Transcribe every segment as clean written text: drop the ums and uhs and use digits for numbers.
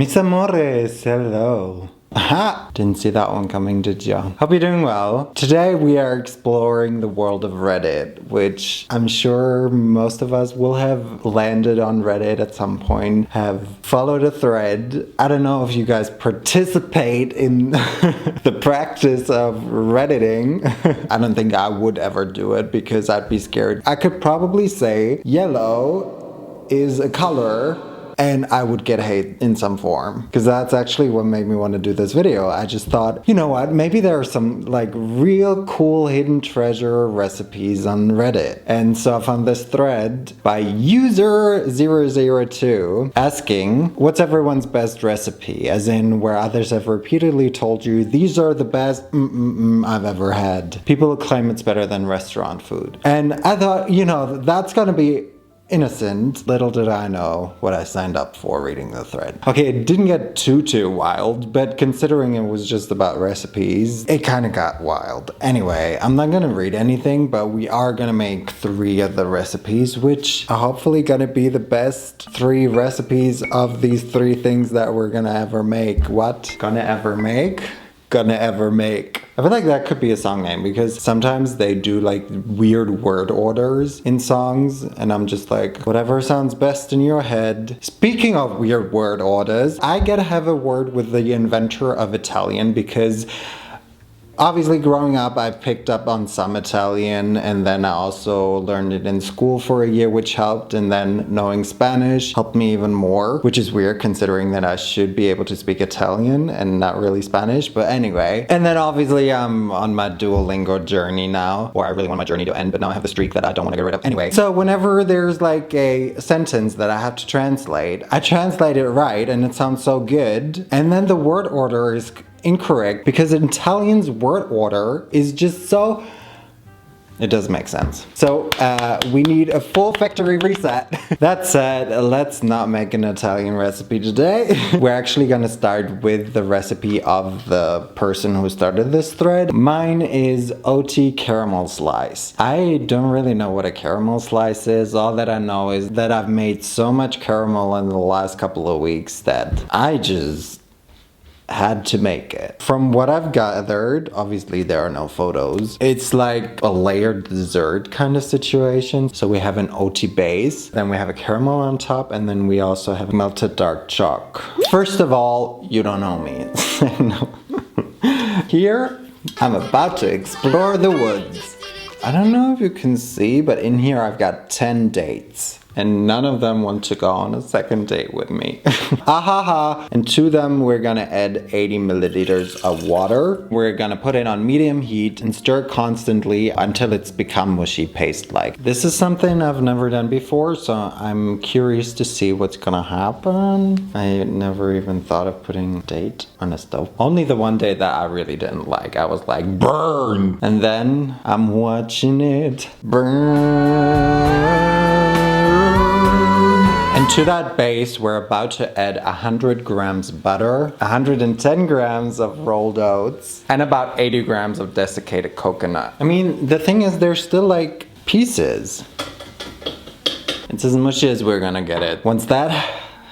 Mis amores, hello. Aha! Didn't see that one coming, did ya? Hope you're doing well. Today we are exploring the world of Reddit, which I'm sure most of us will have landed on Reddit at some point, have followed a thread. I don't know if you guys participate in the practice of Redditing. I don't think I would ever do it because I'd be scared. I could probably say yellow is a color, and I would get hate in some form. Because that's actually what made me want to do this video. I just thought, you know what, maybe there are some like real cool hidden treasure recipes on Reddit. And so I found this thread by user002 asking, what's everyone's best recipe? As in where others have repeatedly told you, these are the best I've ever had. People claim it's better than restaurant food. And I thought, you know, that's gonna be innocent. Little did I know what I signed up for reading the thread. Okay, it didn't get too wild, but considering it was just about recipes, it kind of got wild. Anyway, I'm not gonna read anything, but we are gonna make 3 of the recipes, which are hopefully gonna be the best 3 recipes of these 3 things that we're gonna ever make. What? Gonna ever make? Gonna ever make. I feel like that could be a song name because sometimes they do like weird word orders in songs and I'm just like, whatever sounds best in your head. Speaking of weird word orders, I gotta have a word with the inventor of Italian because obviously growing up I picked up on some Italian and then I also learned it in school for a year, which helped, and then knowing Spanish helped me even more, which is weird considering that I should be able to speak Italian and not really Spanish, but anyway. And then obviously I'm on my Duolingo journey now, or I really want my journey to end, but now I have the streak that I don't want to get rid of. Anyway, so whenever there's like a sentence that I have to translate, I translate it right and it sounds so good, and then the word order is incorrect because Italian's word order is just so... It does make sense. So we need a full factory reset. That said, let's not make an Italian recipe today. We're actually gonna start with the recipe of the person who started this thread. Mine is OT caramel slice. I don't really know what a caramel slice is. All that I know is that I've made so much caramel in the last couple of weeks that I just had to make it. From what I've gathered, obviously there are no photos, it's like a layered dessert kind of situation. So we have an OT base, then we have a caramel on top, and then we also have melted dark choc. First of all, you don't know me. Here, I'm about to explore the woods. I don't know if you can see, but in here I've got 10 dates. And none of them want to go on a second date with me. Ahaha. And to them, we're gonna add 80 milliliters of water. We're gonna put it on medium heat and stir constantly until it's become mushy paste-like. This is something I've never done before, so I'm curious to see what's gonna happen. I never even thought of putting date on a stove. Only the one date that I really didn't like. I was like, burn! And then I'm watching it burn. And to that base, we're about to add 100 grams butter, 110 grams of rolled oats, and about 80 grams of desiccated coconut. I mean, the thing is, they're still like pieces. It's as mushy as we're gonna get it. Once that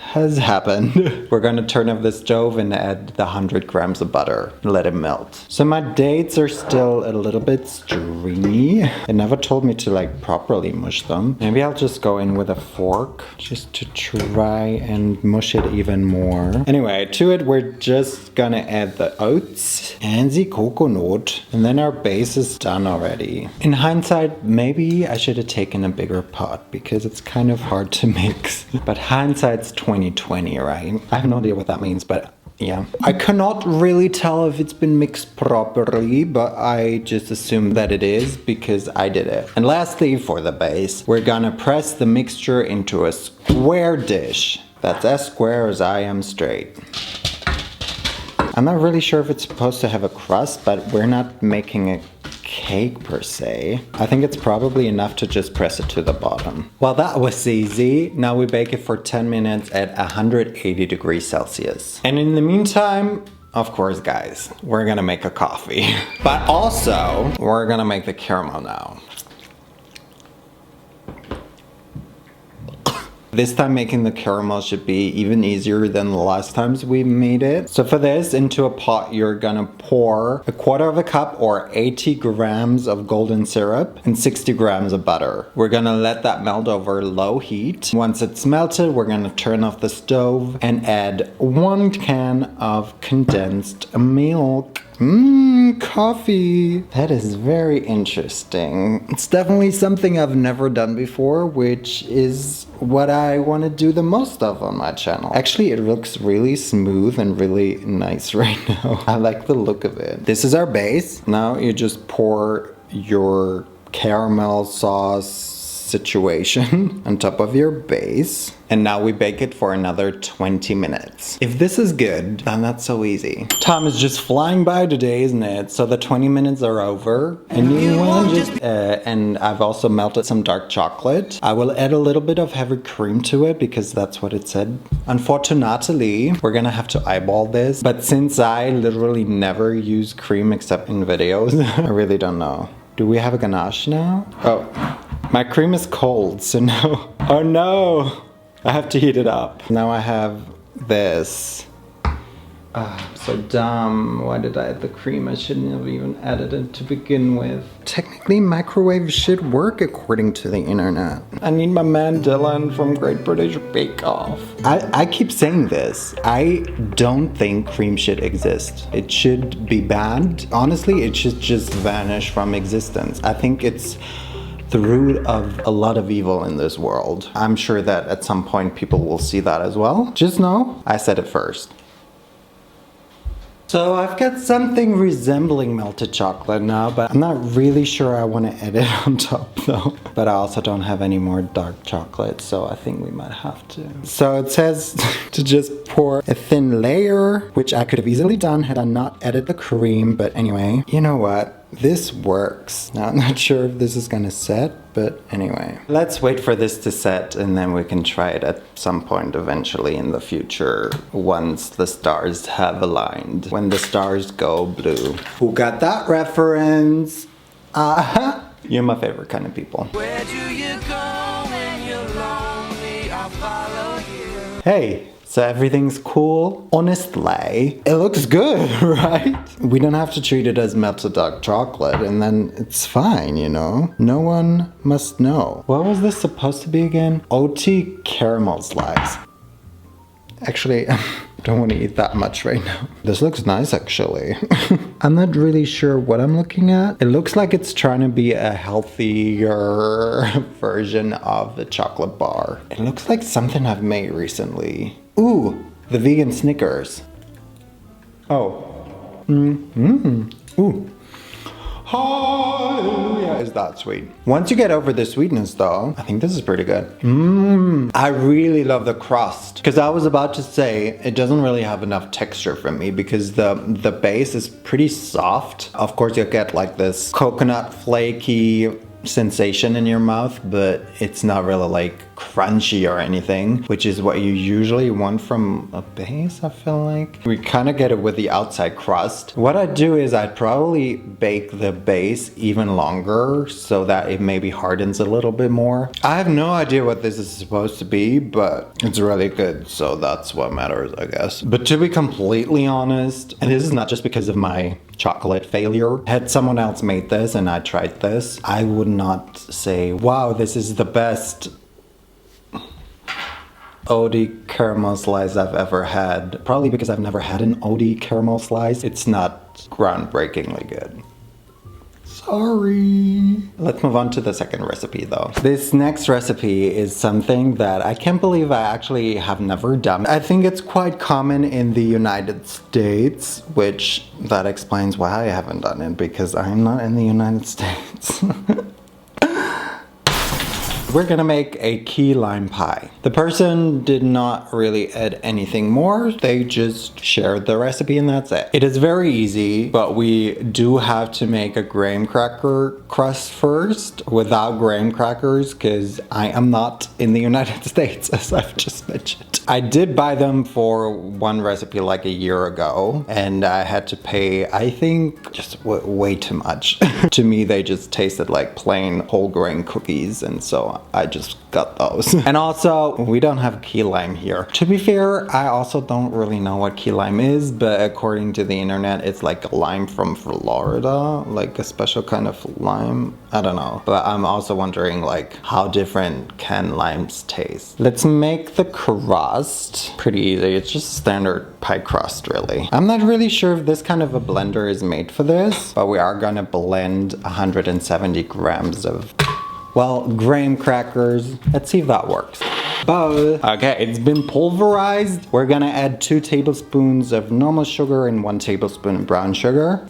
has happened, we're gonna turn off the stove and add the 100 grams of butter and let it melt. So my dates are still a little bit stringy. It never told me to like properly mush them. Maybe I'll just go in with a fork just to try and mush it even more. Anyway, to it we're just gonna add the oats and the coconut, and then our base is done already. In hindsight, maybe I should have taken a bigger pot because it's kind of hard to mix. But hindsight's 2020, right? I have no idea what that means, but yeah. I cannot really tell if it's been mixed properly, but I just assume that it is because I did it. And lastly, for the base, we're gonna press the mixture into a square dish that's as square as I am straight. I'm not really sure if it's supposed to have a crust, but we're not making a cake per se. I think it's probably enough to just press it to the bottom. Well, that was easy. Now we bake it for 10 minutes at 180 degrees Celsius. And in the meantime, of course, guys, we're gonna make a coffee. But also, we're gonna make the caramel now. This time making the caramel should be even easier than the last times we made it. So for this, into a pot, you're gonna pour 1/4 cup or 80 grams of golden syrup and 60 grams of butter. We're gonna let that melt over low heat. Once it's melted, we're gonna turn off the stove and add 1 can of condensed milk. Coffee. That is very interesting. It's definitely something I've never done before, which is what I want to do the most of on my channel. Actually, it looks really smooth and really nice right now. I like the look of it. This is our base. Now you just pour your caramel sauce situation on top of your base. And now we bake it for another 20 minutes. If this is good, then that's so easy. Time is just flying by today, isn't it? So the 20 minutes are over. And you want to just, and I've also melted some dark chocolate. I will add a little bit of heavy cream to it because that's what it said. Unfortunately, we're gonna have to eyeball this. But since I literally never use cream except in videos, I really don't know. Do we have a ganache now? Oh, my cream is cold, so no. Oh no! I have to heat it up. Now I have this. I'm so dumb. Why did I add the cream? I shouldn't have even added it to begin with. Technically, microwave should work according to the internet. I need my man Dylan from Great British Bake Off. I keep saying this. I don't think cream should exist. It should be banned. Honestly, it should just vanish from existence. I think it's the root of a lot of evil in this world. I'm sure that at some point people will see that as well. Just know, I said it first. So I've got something resembling melted chocolate now, but I'm not really sure I want to add it on top though. But I also don't have any more dark chocolate, so I think we might have to. So it says to just pour a thin layer, which I could have easily done had I not added the cream, but anyway, you know what? This works. Now, I'm not sure if this is gonna set, but anyway. Let's wait for this to set and then we can try it at some point eventually in the future once the stars have aligned. When the stars go blue. Who got that reference? You're my favorite kind of people. Where do you go when you're lonely? I'll follow you. Hey. So everything's cool. Honestly, it looks good, right? We don't have to treat it as melted dark chocolate and then it's fine, you know? No one must know. What was this supposed to be again? OT caramel slice. Actually, I don't want to eat that much right now. This looks nice, actually. I'm not really sure what I'm looking at. It looks like it's trying to be a healthier version of the chocolate bar. It looks like something I've made recently. Ooh, the vegan Snickers. Oh. Ooh. Hallelujah. Is that sweet? Once you get over the sweetness though, I think this is pretty good. I really love the crust. Because I was about to say, it doesn't really have enough texture for me because the base is pretty soft. Of course you'll get like this coconut flaky sensation in your mouth, but it's not really like crunchy or anything, which is what you usually want from a base, I feel like. We kind of get it with the outside crust. What I'd do is I'd probably bake the base even longer so that it maybe hardens a little bit more. I have no idea what this is supposed to be, but it's really good, so that's what matters, I guess. But to be completely honest, and this is not just because of my chocolate failure, had someone else made this and I tried this, I would not say, wow, this is the best OD caramel slice I've ever had. Probably because I've never had an OD caramel slice. It's not groundbreakingly good. Sorry. Let's move on to the second recipe though. This next recipe is something that I can't believe I actually have never done. I think it's quite common in the United States, which that explains why I haven't done it, because I'm not in the United States. We're gonna make a key lime pie. The person did not really add anything more. They just shared the recipe and that's it. It is very easy, but we do have to make a graham cracker crust first without graham crackers because I am not in the United States, as I've just mentioned. I did buy them for one recipe like a year ago and I had to pay, I think, just way too much. To me, they just tasted like plain whole grain cookies, and so so I just got those. And also, we don't have key lime here. To be fair, I also don't really know what key lime is, but according to the internet, it's like a lime from Florida, like a special kind of lime. I don't know, but I'm also wondering like how different can limes taste. Let's make the crust pretty easy. It's just standard pie crust, really. I'm not really sure if this kind of a blender is made for this, but we are gonna blend 170 grams of, well, graham crackers. Let's see if that works. But, okay, it's been pulverized. We're gonna add 2 tablespoons of normal sugar and 1 tablespoon of brown sugar.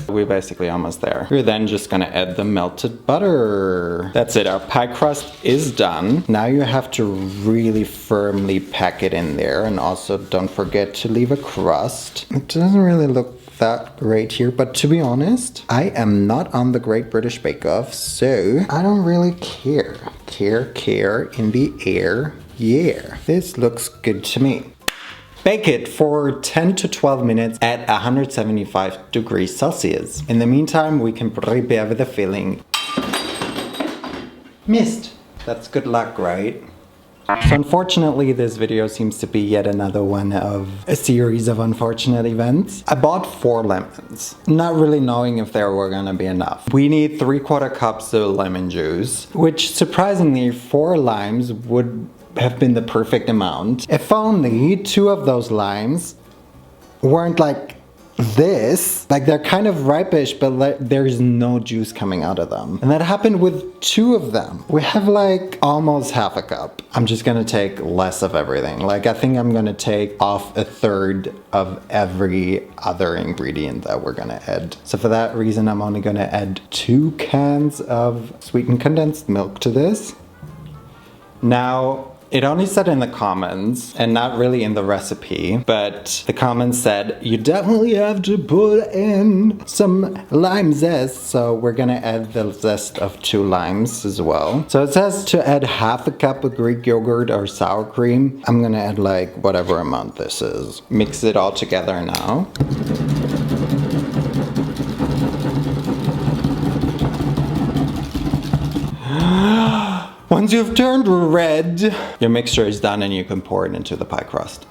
We're basically almost there. We're then just gonna add the melted butter. That's it, our pie crust is done. Now you have to really firmly pack it in there, and also don't forget to leave a crust. It doesn't really look that great here, but to be honest, I am not on the Great British Bake Off, so I don't really care. Care in the air, yeah. This looks good to me. Bake it for 10 to 12 minutes at 175 degrees Celsius. In the meantime, we can prepare the filling. Missed. That's good luck, right? So unfortunately, this video seems to be yet another one of a series of unfortunate events. I bought 4 lemons, not really knowing if there were gonna be enough. We need 3/4 cups of lemon juice, which surprisingly 4 limes would have been the perfect amount. If only 2 of those limes weren't like this, like they're kind of ripish, but there's no juice coming out of them. And that happened with 2 of them. We have like almost half a cup. I'm just gonna take less of everything. Like I think I'm gonna take off 1/3 of every other ingredient that we're gonna add. So for that reason, I'm only gonna add 2 cans of sweetened condensed milk to this. Now, it only said in the comments, and not really in the recipe, but the comments said you definitely have to put in some lime zest, so we're gonna add the zest of 2 limes as well. So it says to add 1/2 cup of Greek yogurt or sour cream. I'm gonna add like whatever amount this is. Mix it all together now. Once you've turned red, your mixture is done and you can pour it into the pie crust.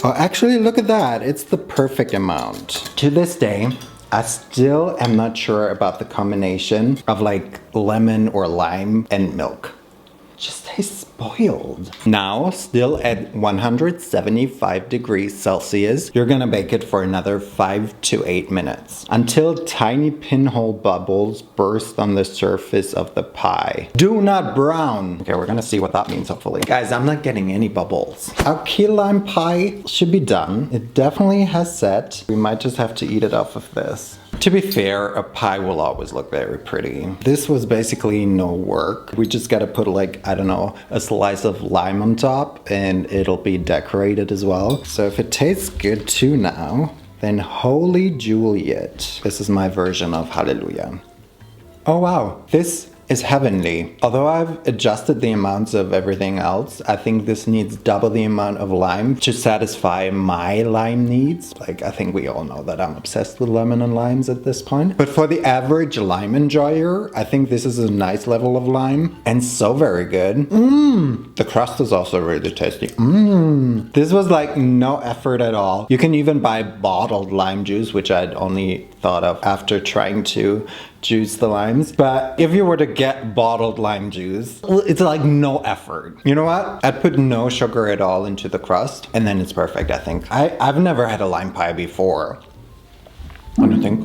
Oh, actually, look at that. It's the perfect amount. To this day, I still am not sure about the combination of like lemon or lime and milk. Just tastes spoiled. Now, still at 175 degrees Celsius, you're gonna bake it for another 5 to 8 minutes until tiny pinhole bubbles burst on the surface of the pie. Do not brown. Okay, we're gonna see what that means, hopefully. Guys, I'm not getting any bubbles. Our key lime pie should be done. It definitely has set. We might just have to eat it off of this. To be fair, a pie will always look very pretty. This was basically no work. We just gotta put like, I don't know, a slice of lime on top and it'll be decorated as well. So if it tastes good too now, then holy Juliet. This is my version of hallelujah. Oh wow, this is heavenly. Although I've adjusted the amounts of everything else, I think this needs double the amount of lime to satisfy my lime needs. Like, I think we all know that I'm obsessed with lemon and limes at this point. But for the average lime enjoyer, I think this is a nice level of lime and so very good. The crust is also really tasty. This was like no effort at all. You can even buy bottled lime juice, which I'd only thought of after trying to juice the limes. But if you were to get bottled lime juice, it's like no effort. You know what? I'd put no sugar at all into the crust and then it's perfect, I think. I've never had a lime pie before, I don't think.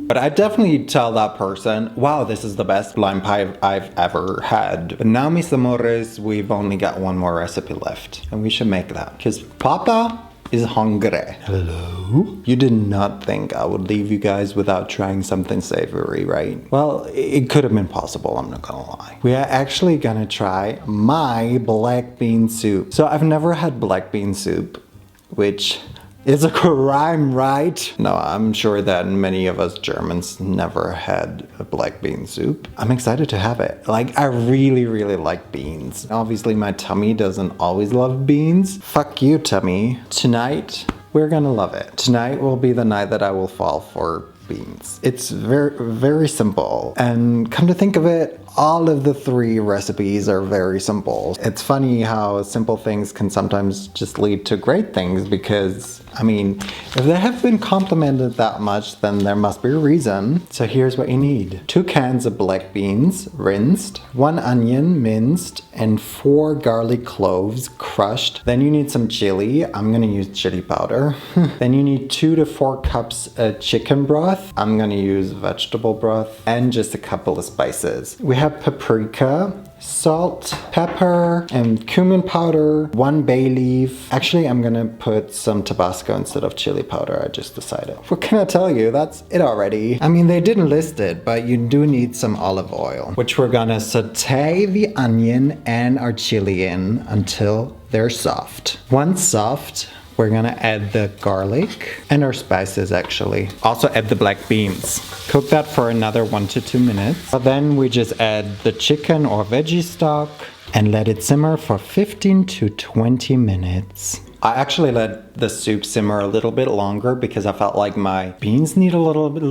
But I definitely tell that person, wow, this is the best lime pie I've ever had. But now, mis amores, we've only got 1 more recipe left. And we should make that. Because Papa is hungry. Hello? You did not think I would leave you guys without trying something savory, right? Well, it could have been possible, I'm not gonna lie. We are actually gonna try my black bean soup. So I've never had black bean soup, which is a crime, right? No, I'm sure that many of us Germans never had a black bean soup. I'm excited to have it. Like, I really, really like beans. Obviously, my tummy doesn't always love beans. Fuck you, tummy. Tonight, we're gonna love it. Tonight will be the night that I will fall for beans. It's very, very simple. And come to think of it, all of the 3 recipes are very simple. It's funny how simple things can sometimes just lead to great things because, I mean, if they have been complimented that much, then there must be a reason. So here's what you need. 2 cans of black beans, rinsed, 1 onion, minced, and 4 garlic cloves, crushed. Then you need some chili. I'm gonna use chili powder. Then you need 2 to 4 cups of chicken broth. I'm gonna use vegetable broth, and just a couple of spices. We have paprika, salt, pepper, and cumin powder, 1 bay leaf. Actually, I'm gonna put some Tabasco instead of chili powder, I just decided. What can I tell you? That's it already. I mean, they didn't list it, but you do need some olive oil, which we're gonna saute the onion and our chili in until they're soft. Once soft, we're gonna add the garlic and our spices actually. Also add the black beans. Cook that for another 1 to 2 minutes. But then we just add the chicken or veggie stock and let it simmer for 15 to 20 minutes. I actually let the soup simmer a little bit longer because I felt like my beans need a little bit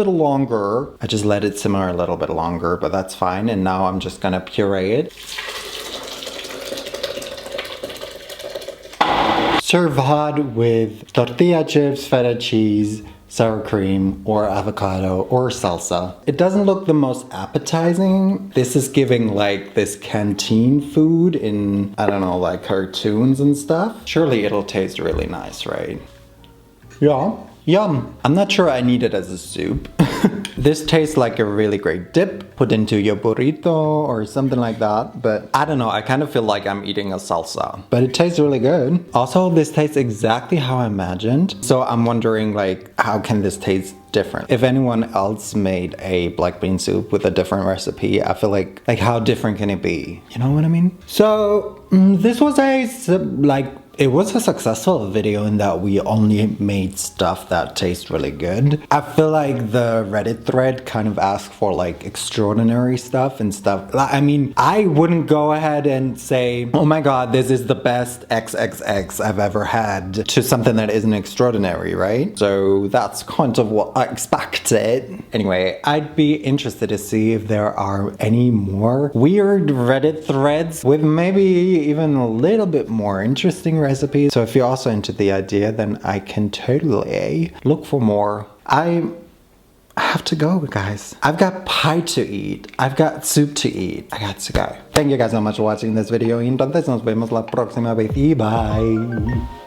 longer. I just let it simmer a little bit longer, but that's fine. And now I'm just gonna puree it. Serve hot with tortilla chips, feta cheese, sour cream, or avocado, or salsa. It doesn't look the most appetizing. This is giving like this canteen food in, I don't know, like cartoons and stuff. Surely it'll taste really nice, right? Yeah. Yum. I'm not sure I need it as a soup. This tastes like a really great dip put into your burrito or something like that. But I don't know, I kind of feel like I'm eating a salsa. But it tastes really good. Also, this tastes exactly how I imagined. So I'm wondering like, how can this taste different? If anyone else made a black bean soup with a different recipe, I feel like how different can it be? You know what I mean? So this was it was a successful video in that we only made stuff that tastes really good. I feel like the Reddit thread kind of asked for like extraordinary stuff and stuff. I mean, I wouldn't go ahead and say, oh my god, this is the best XXX I've ever had to something that isn't extraordinary, right? So that's kind of what I expected. Anyway, I'd be interested to see if there are any more weird Reddit threads with maybe even a little bit more interesting recipes. So if you're also into the idea, then I can totally look for more. I have to go, guys. I've got pie to eat. I've got soup to eat. I got to go. Thank you guys so much for watching this video. Entonces nos vemos la próxima vez y bye.